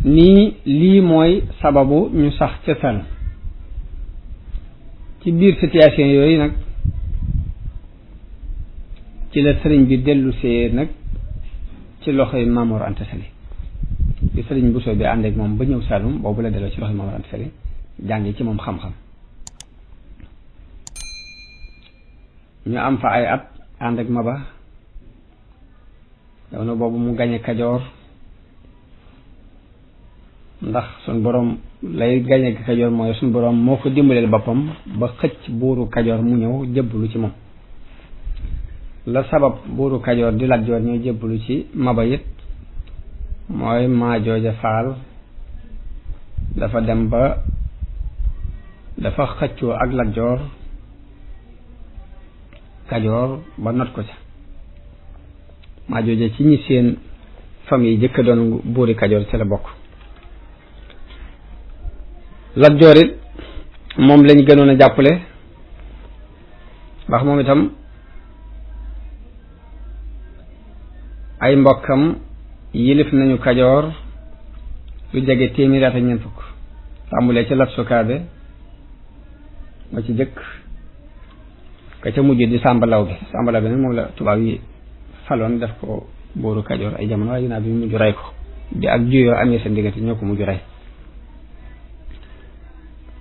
nii lii mooy sababu ñu sax ca Saalum ci biir situation yooyu nag ci la sëriñ bi dellu see nag ci loxoy Maam Mor Anta Sali bi sëriñ Bousso bi ànd ak moom ba ñëw Saalum boobu la delloo ci loxoy Maam Mor Anta Sali jàngi ci moom xam-xam ñu am fa ay at ànd ak Maba jamono boobu mu gañe Kajoor ndax suñ boroom lay gañe Kajoor mooy suñ boroom moo ko dimbaleel boppam ba xëcc buuru Kajoor mu ñëw jébbalu ci moom la sabab buuru Kajoor di Lat Joor ñëw jébbalu ci Maba it mooy Maajooja Faal dafa dem ba dafa xëccoo ak Lat Joor Kajoor ba not ko ca Maajooja ci ñi seen famille jëkk doon buuri Kajoor ci la bokk Lat Joor it moom lañ gënoon a jàppale ndax moom itam ay mbokkam yilif nañu Kajoor lu jege téeméeri at ak ñeent fukk tàmbulee ci Lat Sukaabe ma ci jëkk ka ca mujj di Sàmba Lawbe Sàmba Lawbe nag moom la tubaab yi faloon def ko buuru Kajoor ay jamono waaye ginnaaw bi mujj rey ko bi ak juyoo amee seen diggante ñoo ko mujj rey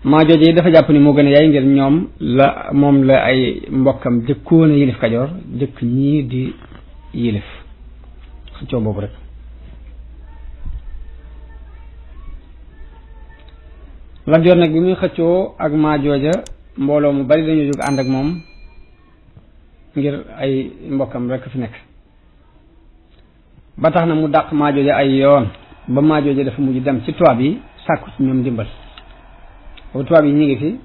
Maajooja yi dafa jàpp ni moo gën a yaay ngir ñoom la moom la ay mbokkam jëkkoon a yilif Kajoor jëkk ñii di yilif xëccoo boobu rek Lat Joor nag bi muy xëccoo ak Maajooja mbooloo mu bari dañu jóg ànd ak moom ngir ay mbokkam rek fi nekk ba tax na mu dàq Maajooja ay yoon ba Maajooja dafa mujj dem ci tubaab yi sàkku ci ñoom dimbal boobu tubaab yi ñu ngi fi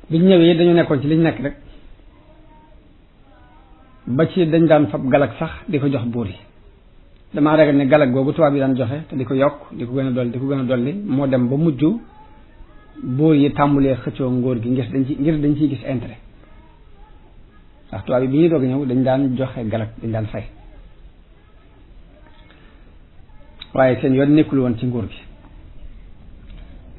biñ ñëwee dañu nekkoon ci liñ nekk rek ba ci dañ daan fab galag sax di ko jox buur yi damaa ragal ne galag googu tubaab yi daan joxe te di ko yokk di ko gën a dolli di ko gën a dolli moo dem ba mujj buur yi tàmbulee xëccoo ngóor gi ngir dañ ciy gis intérêt ndax tubaab yi bi ñuy doog ñëw dañ daan joxe galag dañ daan fay waaye seen yoon nekkul woon ci nguur gi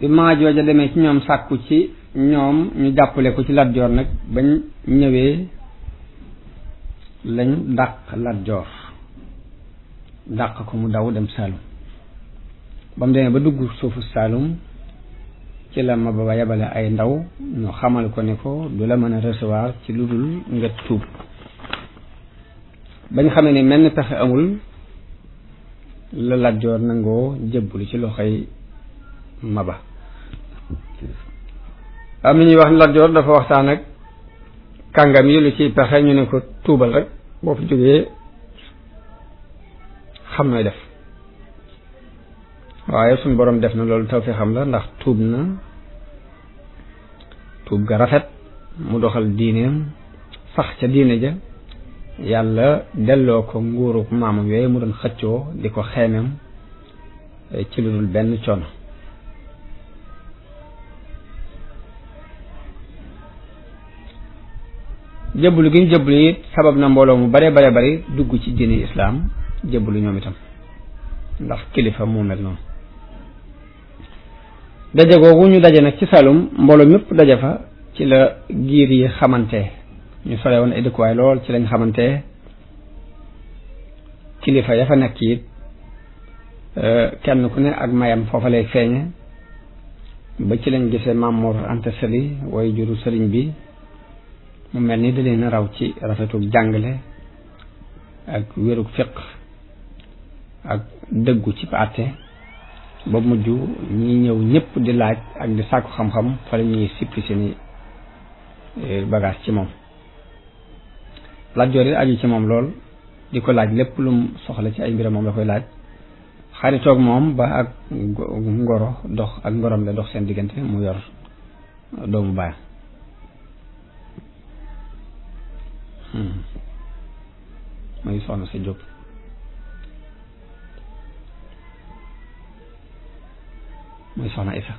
bi Maajooja demee ci ñoom sàkku ci ñoom ñu jàppale ko ci Lat Joor nag bañ ñëwee lañ dàq Lat Joor dàq ko mu daw dem Saalum ba mu demee ba dugg suufu Saalum ci la Maba ba yebale ay ndaw ñu xamal ko ne ko du la mën a recevoir ci lu dul nga tuub bañ xamee ne menn pexe amul la Lat Joor nangoo jébbalu ci loxoy Maba am na ñuy wax ne Lat Joor dafa waxtaan ak kàngam yi lu ciy pexe ñu ne ko tuubal rek boo fi jógee xam nooy def waaye suñ boroom def na loolu taw fi xam la ndax tuub na tuub ga rafet mu doxal diineem sax ca diine ja yàlla delloo ko nguuruk maamam yooyu mu doon xëccoo di ko xeemem ci lu dul benn coono jëbbalu gi ñu jëbbalu it sabab na mbooloo mu bare bare bari dugg ci diine islaam jëbbalu ñoom itam ndax kilifa moo mel noonu daje googu ñu daje nag ci Saalum mbooloo mépp daje fa ci la giir yi xamante ñu sore woon ay dëkkuwaay lool ci lañ xamante kilifa ya fa nekk it kenn ku ne ak mayam foofa lay feeñe ba ci lañ gisee Maam Mor Anta Sali way juru sëriñ bi mu mel ni da leen a raw ci rafetuk jàngale ak wérug fiq ak dëggu ci àtte ba mujj ñi ñëw ñëpp di laaj ak di sàkku xam-xam fa la ñuy sippi seeni bagage ci moom Lat Joor it aju ci moom lool di ko laaj lépp lum soxla ci ay mbiram moom la koy laaj xaritoog moom ba ak ngoro dox ak ngorom la dox seen diggante mu yor doomu baay muy soxna sa Jóob muy soxna Isa